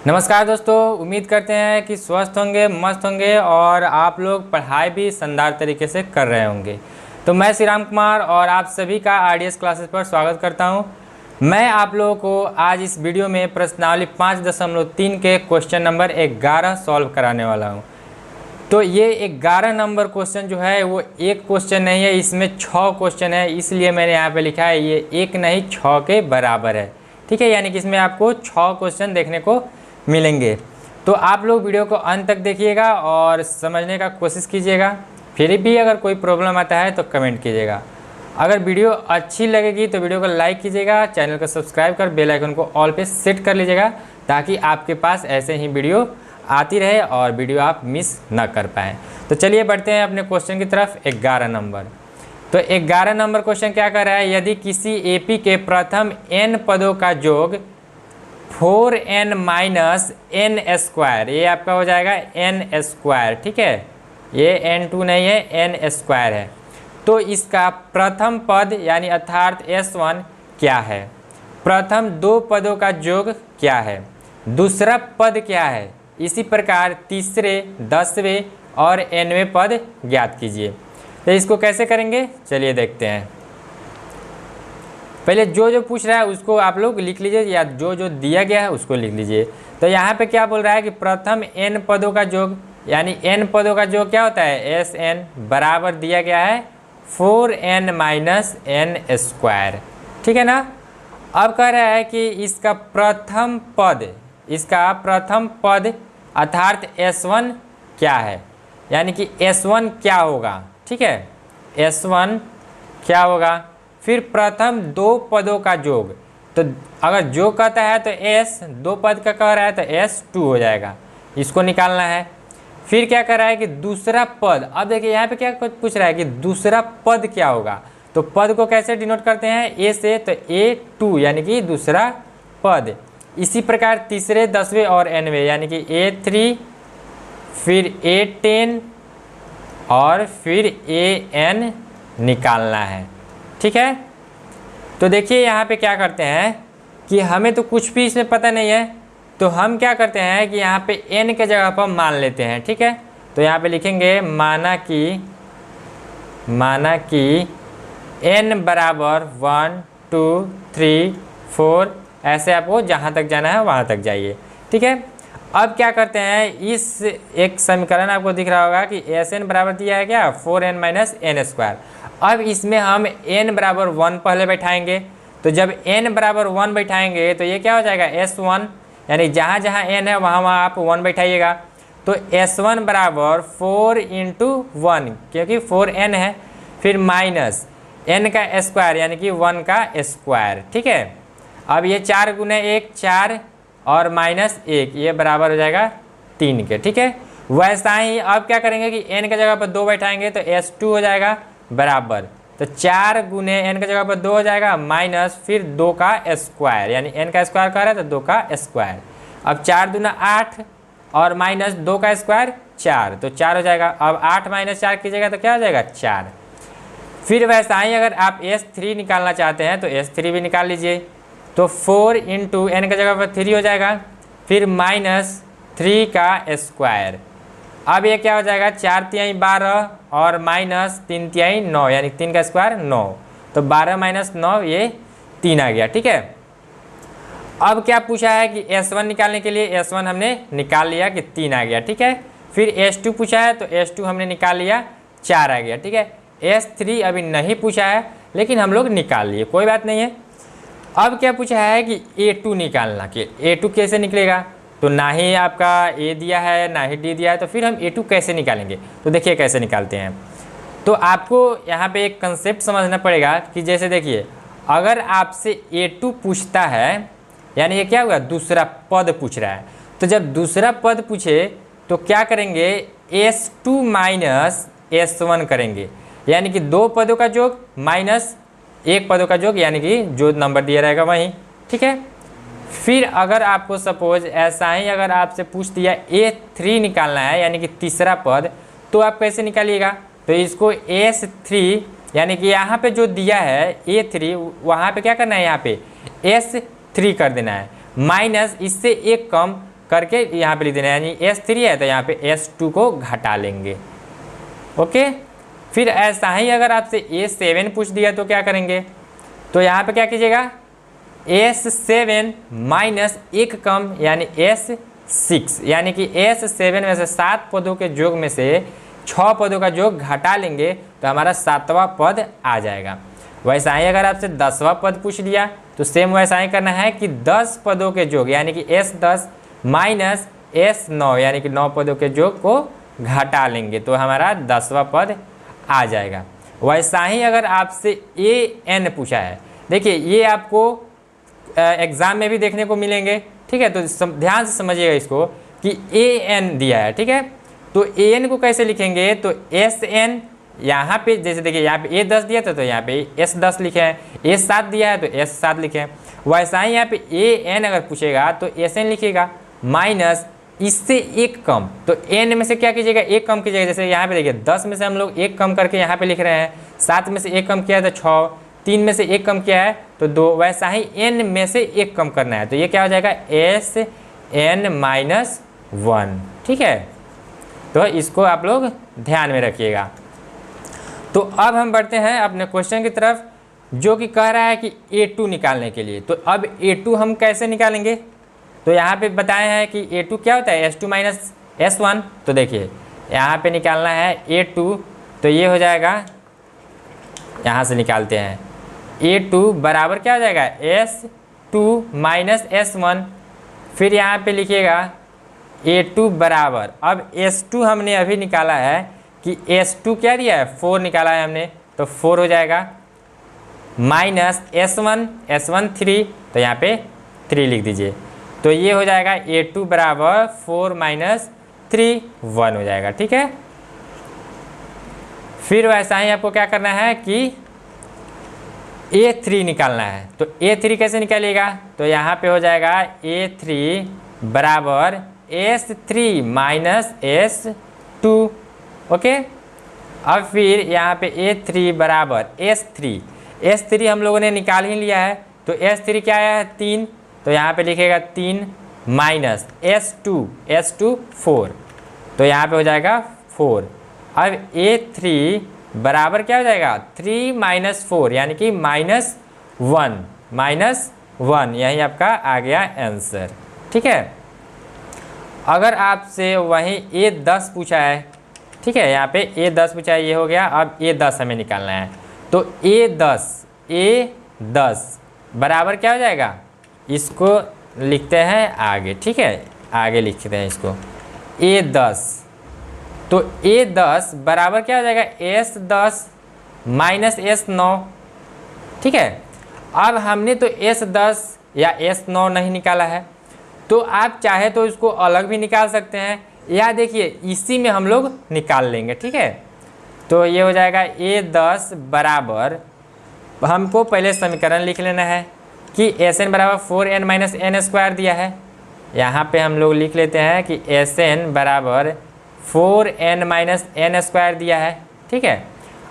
नमस्कार दोस्तों, उम्मीद करते हैं कि स्वस्थ होंगे, मस्त होंगे और आप लोग पढ़ाई भी शानदार तरीके से कर रहे होंगे। तो मैं श्री राम कुमार और आप सभी का आरडीएस क्लासेस पर स्वागत करता हूं। मैं आप लोगों को आज इस वीडियो में प्रश्नावली 5.3 के क्वेश्चन नंबर 11 सॉल्व कराने वाला हूं। तो ये 11 नंबर क्वेश्चन जो है वो एक क्वेश्चन नहीं है, इसमें 6 क्वेश्चन है, इसलिए मैंने यहाँ पे लिखा है ये एक नहीं 6 के बराबर है। ठीक है, यानी कि इसमें आपको 6 क्वेश्चन देखने को मिलेंगे। तो आप लोग वीडियो को अंत तक देखिएगा और समझने का कोशिश कीजिएगा। फिर भी अगर कोई प्रॉब्लम आता है तो कमेंट कीजिएगा। अगर वीडियो अच्छी लगेगी तो वीडियो को लाइक कीजिएगा, चैनल को सब्सक्राइब कर बेल आइकन को ऑल पे सेट कर लीजिएगा ताकि आपके पास ऐसे ही वीडियो आती रहे और वीडियो आप मिस न कर पाएँ। तो चलिए बढ़ते हैं अपने क्वेश्चन की तरफ। 11 नंबर, तो 11 नंबर क्वेश्चन क्या कर रहा है, यदि किसी एपी के प्रथम n पदों का योग 4n माइनस एन स्क्वायर, ये आपका हो जाएगा n स्क्वायर। ठीक है, ये n2 नहीं है, n स्क्वायर है। तो इसका प्रथम पद यानी अर्थात s1 क्या है, प्रथम 2 पदों का योग क्या है, दूसरा पद क्या है, इसी प्रकार तीसरे, 10वें और nवें पद ज्ञात कीजिए। तो इसको कैसे करेंगे चलिए देखते हैं। पहले जो पूछ रहा है उसको आप लोग लिख लीजिए या जो दिया गया है उसको लिख लीजिए। तो यहाँ पे क्या बोल रहा है कि प्रथम n पदों का योग, यानी n पदों का योग क्या होता है, Sn बराबर दिया गया है 4n माइनस एन स्क्वायर। ठीक है ना। अब कह रहा है कि इसका प्रथम पद अर्थात S1 क्या है, यानी कि S1 क्या होगा। ठीक है, S1 क्या होगा, फिर प्रथम 2 पदों का योग। तो अगर योग कहता है तो S 2 पद का कह रहा है तो S2 हो जाएगा, इसको निकालना है। फिर क्या कर रहा है कि दूसरा पद, अब देखिए यहाँ पे क्या पूछ रहा है कि दूसरा पद क्या होगा। तो पद को कैसे डिनोट करते हैं, A से, तो A2 यानी कि दूसरा पद। इसी प्रकार तीसरे, 10वें और nवें यानी कि A3, फिर A10 और फिर AN निकालना है। ठीक है, तो देखिए यहाँ पे क्या करते हैं कि हमें तो कुछ भी इसमें पता नहीं है, तो हम क्या करते हैं कि यहाँ पे n के जगह पर मान लेते हैं। ठीक है, तो यहाँ पे लिखेंगे माना कि n बराबर 1 2 3 4, ऐसे आपको जहाँ तक जाना है वहाँ तक जाइए। ठीक है, अब क्या करते हैं, इस एक समीकरण आपको दिख रहा होगा कि Sn बराबर दिया है क्या, 4n माइनस एन स्क्वायर। अब इसमें हम n बराबर 1 पहले बैठाएंगे। तो जब n बराबर 1 बैठाएंगे तो ये क्या हो जाएगा, S1, यानी जहाँ जहाँ n है वहाँ वहाँ आप 1 बैठाइएगा। तो S1 बराबर 4 इंटू 1, क्योंकि 4n है, फिर माइनस n का स्क्वायर यानी कि 1 का स्क्वायर। ठीक है, अब ये 4 गुने 1 4 और माइनस 1, ये बराबर हो जाएगा 3 के। ठीक है, वैसा ही अब क्या करेंगे कि n की जगह पर 2 बैठाएंगे तो S2 हो जाएगा बराबर, तो 4 गुने n की जगह पर 2 हो जाएगा माइनस फिर 2 का स्क्वायर, यानी n का स्क्वायर कह रहा है तो 2 का स्क्वायर। अब 4 दूना 8 और माइनस 2 का स्क्वायर 4, तो 4 हो जाएगा। अब 8 माइनस 4 कीजिएगा तो क्या हो जाएगा 4। फिर वैसा ही अगर आप S3 निकालना चाहते हैं तो S3 भी निकाल लीजिए। तो 4 इंटू n की जगह पर 3 हो जाएगा, फिर माइनस 3 का स्क्वायर। अब ये क्या हो जाएगा, 4 तिहाई 12 और माइनस 3 तिहाई 9, यानी 3 का स्क्वायर 9, तो 12 माइनस 9 ये 3 आ गया। ठीक है, अब क्या पूछा है कि S1 निकालने के लिए S1 हमने निकाल लिया कि 3 आ गया। ठीक है, फिर S2 पूछा है तो S2 हमने निकाल लिया 4 आ गया। ठीक है, S3 अभी नहीं पूछा है लेकिन हम लोग निकाल लिए, कोई बात नहीं है। अब क्या पूछा है कि A2 निकालना, कि A2 कैसे निकलेगा, तो ना ही आपका A दिया है ना ही D दिया है, तो फिर हम A2 कैसे निकालेंगे। तो देखिए कैसे निकालते हैं। तो आपको यहाँ पे एक कंसेप्ट समझना पड़ेगा कि जैसे देखिए, अगर आपसे A2 पूछता है यानी ये क्या हुआ, दूसरा पद पूछ रहा है। तो जब दूसरा पद पूछे तो क्या करेंगे, S2 माइनस S1 करेंगे, यानी कि 2 पदों का योग माइनस 1 पदों का योग, यानी कि जो नंबर दिया रहेगा वहीं। ठीक है, फिर अगर आपको सपोज ऐसा ही अगर आपसे पूछ दिया A3 निकालना है यानी कि तीसरा पद, तो आप कैसे निकालिएगा, तो इसको S3 यानी कि यहाँ पे जो दिया है A3, वहाँ पे क्या करना है, यहाँ पे S3 कर देना है, माइनस इससे 1 कम करके यहाँ पे लिख देना, यानी S3 है तो यहाँ पे S2 को घटा लेंगे। ओके, फिर ऐसा ही अगर आपसे A7 पूछ दिया तो क्या करेंगे, तो यहाँ पे क्या कीजिएगा, S7 माइनस एक कम यानी S6, यानी कि S7 में से 7 पदों के योग में से 6 पदों का योग घटा लेंगे तो हमारा 7वां पद आ जाएगा। वैसा ही अगर आपसे 10वां पद पूछ लिया तो सेम वैसा ही करना है कि 10 पदों के योग यानी कि S10 माइनस S9 यानी कि 9 पदों के योग को घटा लेंगे तो हमारा 10वां पद आ जाएगा। वैसा ही अगर आपसे AN पूछा है, देखिए ये आपको एग्ज़ाम में भी देखने को मिलेंगे, ठीक है, तो ध्यान से समझिएगा इसको कि AN दिया है, ठीक है, तो AN को कैसे लिखेंगे, तो SN यहाँ पे जैसे देखिए यहाँ पे A10 दिया था तो यहाँ पे S10 लिखे हैं, A7 दिया है तो S7 लिखे हैं। वैसा ही यहाँ पे AN अगर पूछेगा तो SN लिखिएगा माइनस इससे एक कम, तो N में से क्या कीजिएगा, एक कम कीजिएगा। जैसे यहाँ पे देखिए 10 में से हम लोग एक कम करके यहाँ पे लिख रहे हैं, 7 में से एक कम किया है तो 6, 3 में से एक कम किया है तो 2, वैसा ही N में से एक कम करना है तो ये क्या हो जाएगा SN माइनस 1, ठीक है, तो इसको आप लोग ध्यान में रखिएगा। तो अब हम बढ़ते हैं अपने क्वेश्चन की तरफ जो कि कह रहा है कि A2 निकालने के लिए। तो अब A2 हम कैसे निकालेंगे, तो यहाँ पे बताए हैं कि A2 क्या होता है, S2 माइनस S1। तो देखिए यहाँ पे निकालना है A2, तो ये हो जाएगा, यहाँ से निकालते हैं A2 बराबर क्या हो जाएगा S2 माइनस S1। फिर यहाँ पे लिखिएगा A2 बराबर, अब S2 हमने अभी निकाला है कि S2 क्या दिया है, 4 निकाला है हमने, तो 4 हो जाएगा माइनस S1 3, तो यहाँ पे 3 लिख दीजिए, तो ये हो जाएगा A2 बराबर 4 माइनस 3 1 हो जाएगा, ठीक है। फिर वैसा ही आपको क्या करना है कि A3 निकालना है, तो A3 कैसे निकालिएगा, तो यहाँ पे हो जाएगा A3 बराबर S3 माइनस S2, ओके। अब फिर यहाँ पे A3 बराबर S3 हम लोगों ने निकाल ही लिया है, तो S3 क्या है 3, तो यहाँ पे लिखेगा 3 माइनस S2 4, तो यहाँ पे हो जाएगा 4। अब A3 बराबर क्या हो जाएगा 3 माइनस 4 यानी कि -1, यही आपका आ गया आंसर, ठीक है। अगर आपसे वहीं A10 पूछा है, ठीक है, यहाँ पे A10 पूछा है, ये हो गया। अब A10 हमें निकालना है, तो A10 बराबर क्या हो जाएगा, इसको लिखते हैं आगे, ठीक है, आगे लिखते हैं इसको A10, तो A10 बराबर क्या हो जाएगा S10 माइनस S9, ठीक है। अब हमने तो S10 या S9 नहीं निकाला है, तो आप चाहे तो इसको अलग भी निकाल सकते हैं, या देखिए इसी में हम लोग निकाल लेंगे, ठीक है। तो ये हो जाएगा A10 बराबर, हमको पहले समीकरण लिख लेना है कि Sn बराबर 4n माइनस n स्क्वायर दिया है, यहाँ पे हम लोग लिख लेते हैं कि Sn बराबर 4n माइनस n स्क्वायर दिया है, ठीक है।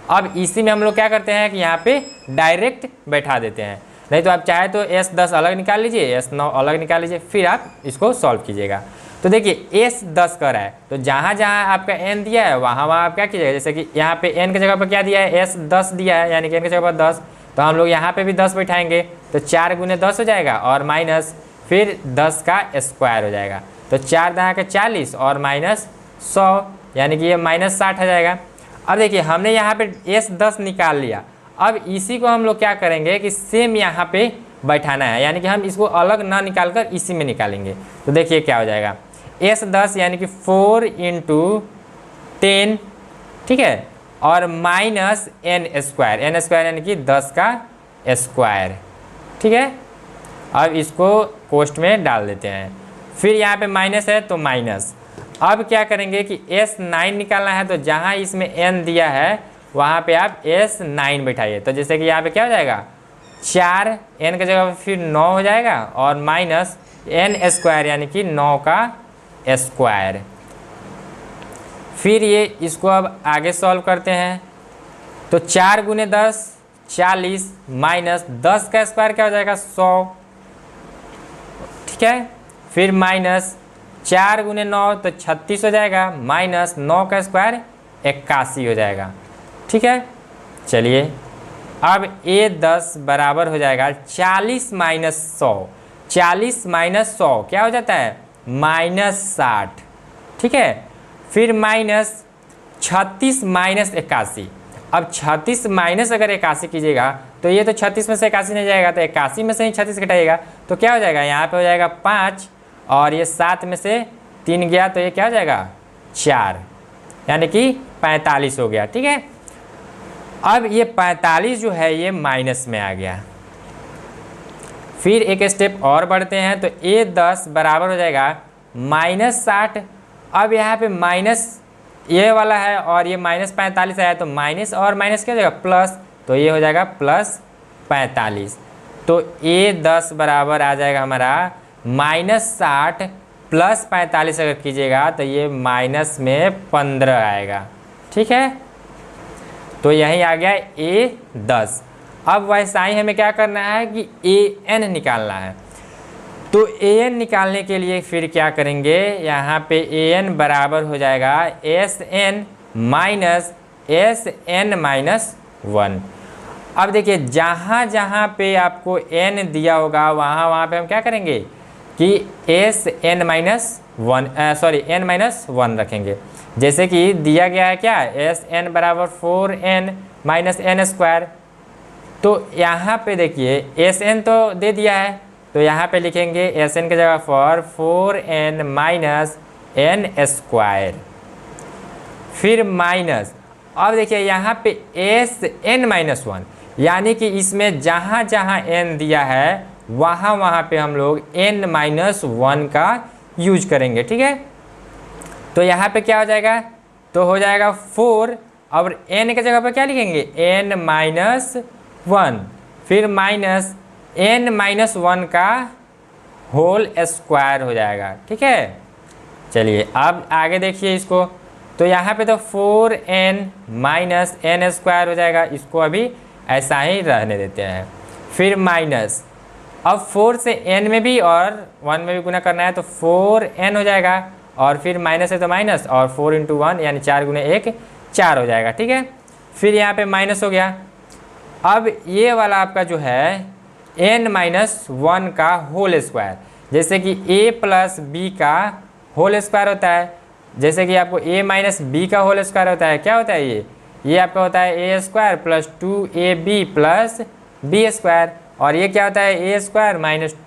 अब इसी में हम लोग क्या करते हैं कि यहाँ पे डायरेक्ट बैठा देते हैं, नहीं तो आप चाहे तो S10 अलग निकाल लीजिए, S9 अलग निकाल लीजिए, फिर आप इसको सॉल्व कीजिएगा। तो देखिए S10 कर रहा है, तो जहाँ जहाँ आपका n दिया है वहाँ आप क्या कीजिएगा, जैसे कि यहाँ पे n की जगह पर क्या दिया है S10 दिया है, यानी कि n की जगह पर 10, तो हम लोग यहाँ पे भी 10 बैठाएंगे, तो 4 गुने 10 हो जाएगा और माइनस फिर 10 का स्क्वायर हो जाएगा, तो 4 दहा के 40 और माइनस 100, यानी कि ये -60 हो जाएगा। अब देखिए हमने यहाँ पे S10 निकाल लिया, अब इसी को हम लोग क्या करेंगे कि सेम यहाँ पे बैठाना है, यानी कि हम इसको अलग ना निकाल कर इसी में निकालेंगे। तो देखिए क्या हो जाएगा S10 यानी कि 4 × 10, ठीक है, और माइनस n स्क्वायर यानी कि 10 का स्क्वायर, ठीक है। अब इसको कोष्ठ में डाल देते हैं, फिर यहाँ पे माइनस है तो माइनस। अब क्या करेंगे कि S9 निकालना है, तो जहाँ इसमें n दिया है वहाँ पे आप S9 बैठाइए, तो जैसे कि यहाँ पे क्या हो जाएगा 4 n की जगह फिर 9 हो जाएगा और माइनस n स्क्वायर यानी कि 9 का स्क्वायर। फिर ये इसको अब आगे सॉल्व करते हैं, तो 4 गुने 10 40 माइनस 10 का स्क्वायर क्या हो जाएगा 100, ठीक है। फिर माइनस 4 गुने 9 तो 36 हो जाएगा, माइनस 9 का स्क्वायर 81 हो जाएगा। ठीक है, चलिए अब A10 बराबर हो जाएगा 40 माइनस 100। 40 माइनस 100 क्या हो जाता है, -60। ठीक है, फिर माइनस 36 माइनस 81। अब 36 माइनस अगर 81 कीजिएगा तो ये तो 36 में से 81 नहीं जाएगा, तो 81 में से ही 36 घटाइएगा तो क्या हो जाएगा, यहाँ पे हो जाएगा 5 और ये 7 में से 3 गया तो ये क्या हो जाएगा 4, यानी कि 45 हो गया। ठीक है, अब ये 45 जो है ये माइनस में आ गया। फिर एक स्टेप और बढ़ते हैं तो A10 बराबर हो जाएगा -60। अब यहाँ पे माइनस ये वाला है और ये -45 है तो माइनस और माइनस क्या हो जाएगा प्लस, तो ये हो जाएगा +45। तो A10 बराबर आ जाएगा हमारा -60 + 45 अगर कीजिएगा तो ये माइनस में 15 आएगा। ठीक है, तो यही आ गया A10। अब वैसा ही हमें क्या करना है कि AN निकालना है। तो AN निकालने के लिए फिर क्या करेंगे, यहाँ पे AN बराबर हो जाएगा SN माइनस SN-1। अब देखिए जहाँ जहाँ पे आपको n दिया होगा वहाँ पे हम क्या करेंगे कि n-1 रखेंगे। जैसे कि दिया गया है क्या, SN बराबर 4n माइनस n²। तो यहाँ पे देखिए SN तो दे दिया है तो यहाँ पे लिखेंगे SN की जगह पर 4n माइनस n², फिर माइनस। अब देखिए यहाँ पे SN-1, यानी कि इसमें जहाँ जहाँ n दिया है वहाँ पे हम लोग n-1 का यूज करेंगे। ठीक है, तो यहाँ पे क्या हो जाएगा, तो हो जाएगा 4 और n के जगह पर क्या लिखेंगे n-1, फिर माइनस n-1 का होल स्क्वायर हो जाएगा। ठीक है, चलिए अब आगे देखिए इसको, तो यहाँ पे तो 4n माइनस n² हो जाएगा, इसको अभी ऐसा ही रहने देते हैं। फिर माइनस, अब 4 से n में भी और 1 में भी गुना करना है तो 4n हो जाएगा, और फिर माइनस है तो माइनस, और 4 × 1 यानी 4 गुने 1 4 हो जाएगा। ठीक है, फिर यहाँ पे माइनस हो गया। अब ये वाला आपका जो है n-1 का होल स्क्वायर, जैसे कि a + b का होल स्क्वायर होता है, जैसे कि आपको a - b का होल स्क्वायर होता है। क्या होता है ये आपका होता है a² + 2ab + b², और ये क्या होता है a² -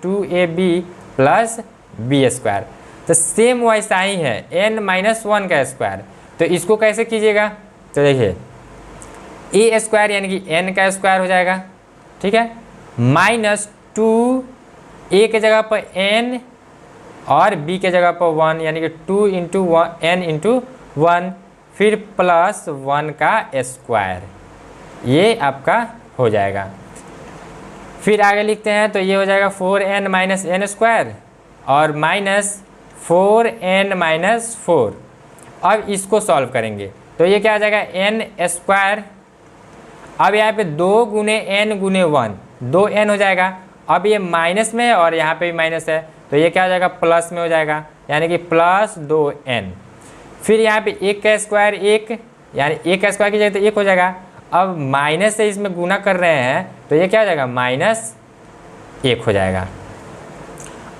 2ab + b²। तो सेम वैसा ही है n-1 का स्क्वायर। तो इसको कैसे कीजिएगा, तो देखिए a² यानी कि n का स्क्वायर हो जाएगा। ठीक है, -2 a के जगह पर n और b के जगह पर 1 यानी कि 2 × n × 1, फिर +1 का स्क्वायर, ये आपका हो जाएगा। फिर आगे लिखते हैं तो ये हो जाएगा 4n माइनस n² और -4n-4। अब इसको सॉल्व करेंगे तो ये क्या आ जाएगा n²। अब यहाँ पे 2 गुने n गुने 1 2n हो जाएगा। अब ये माइनस में है और यहाँ पे भी माइनस है तो ये क्या हो जाएगा प्लस में हो जाएगा, यानी कि +2n। फिर यहाँ पे 1 का स्क्वायर 1, यानी 1 का स्क्वायर की जगह तो 1 हो जाएगा। अब माइनस से इसमें गुना कर रहे हैं तो ये क्या हो जाएगा -1 हो जाएगा।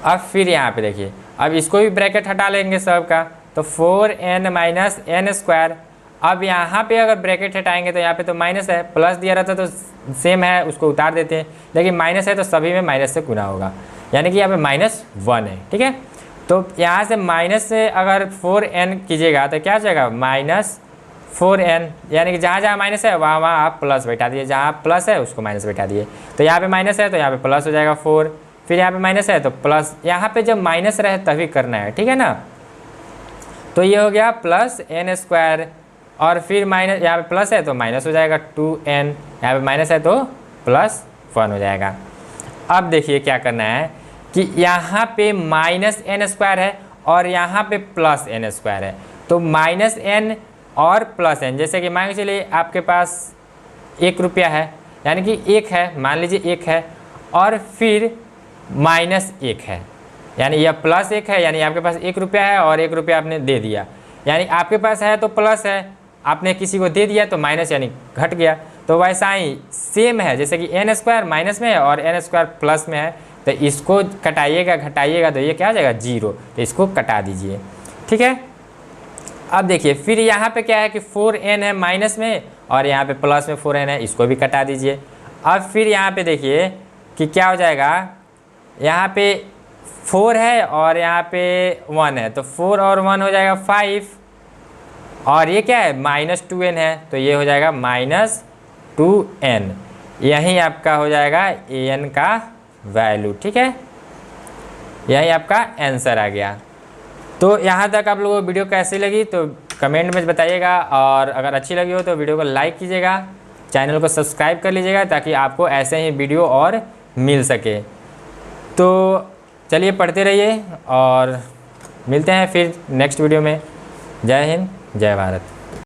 अब फिर यहाँ पे देखिए, अब इसको भी ब्रैकेट हटा लेंगे सब का, तो 4n माइनस n²। अब यहाँ पे अगर ब्रैकेट हटाएंगे तो यहाँ पे तो माइनस है, प्लस दिया रहता तो सेम है उसको उतार देते हैं, लेकिन माइनस है तो सभी में माइनस से गुना होगा, यानी कि यहाँ पे -1 है। ठीक है, तो यहाँ से माइनस से अगर 4n कीजिएगा तो क्या हो जाएगा -4n, यानी कि जहाँ जहाँ माइनस है वहाँ वहाँ आप प्लस बैठा दिए, जहाँ प्लस है उसको माइनस बैठा दिए। तो यहाँ पे माइनस है तो यहाँ पे प्लस हो जाएगा 4, फिर यहाँ पे माइनस है तो प्लस, यहाँ पे जब माइनस रहे तभी करना है। ठीक है ना, तो ये हो गया +n², और फिर माइनस, यहाँ पे प्लस है तो माइनस हो जाएगा 2n, यहाँ पे माइनस है तो +1 हो जाएगा। अब देखिए क्या करना है कि यहाँ पे -n² है और यहाँ पे +n² है, तो -n और +n, जैसे कि मान के चलिए आपके पास 1 रुपया है, यानी कि 1 है, मान लीजिए 1 है, और फिर -1 है, यानी यह प्लस 1 है, यानी आपके पास 1 रुपया है और 1 रुपया आपने दे दिया, यानी आपके पास है तो प्लस है, आपने किसी को दे दिया तो माइनस यानी घट गया। तो वैसा ही सेम है, जैसे कि n स्क्वायर माइनस में है और n स्क्वायर प्लस में है, तो इसको कटाइएगा घटाइएगा तो ये क्या हो जाएगा 0, तो इसको कटा दीजिए। ठीक है, अब देखिए फिर यहाँ पे क्या है कि 4n है माइनस में और यहाँ पे प्लस में 4n है, इसको भी कटा दीजिए। अब फिर यहाँ पे देखिए कि क्या हो जाएगा, यहाँ पे 4 है और यहाँ पे 1 है, तो 4 और 1 हो जाएगा 5, और ये क्या है -2n है, तो ये हो जाएगा -2n। यही आपका हो जाएगा an का वैल्यू। ठीक है, यही आपका आंसर आ गया। तो यहाँ तक आप लोगों को वीडियो कैसी लगी तो कमेंट में बताइएगा, और अगर अच्छी लगी हो तो वीडियो को लाइक कीजिएगा, चैनल को सब्सक्राइब कर लीजिएगा ताकि आपको ऐसे ही वीडियो और मिल सके। तो चलिए पढ़ते रहिए और मिलते हैं फिर नेक्स्ट वीडियो में। जय हिंद, जय भारत।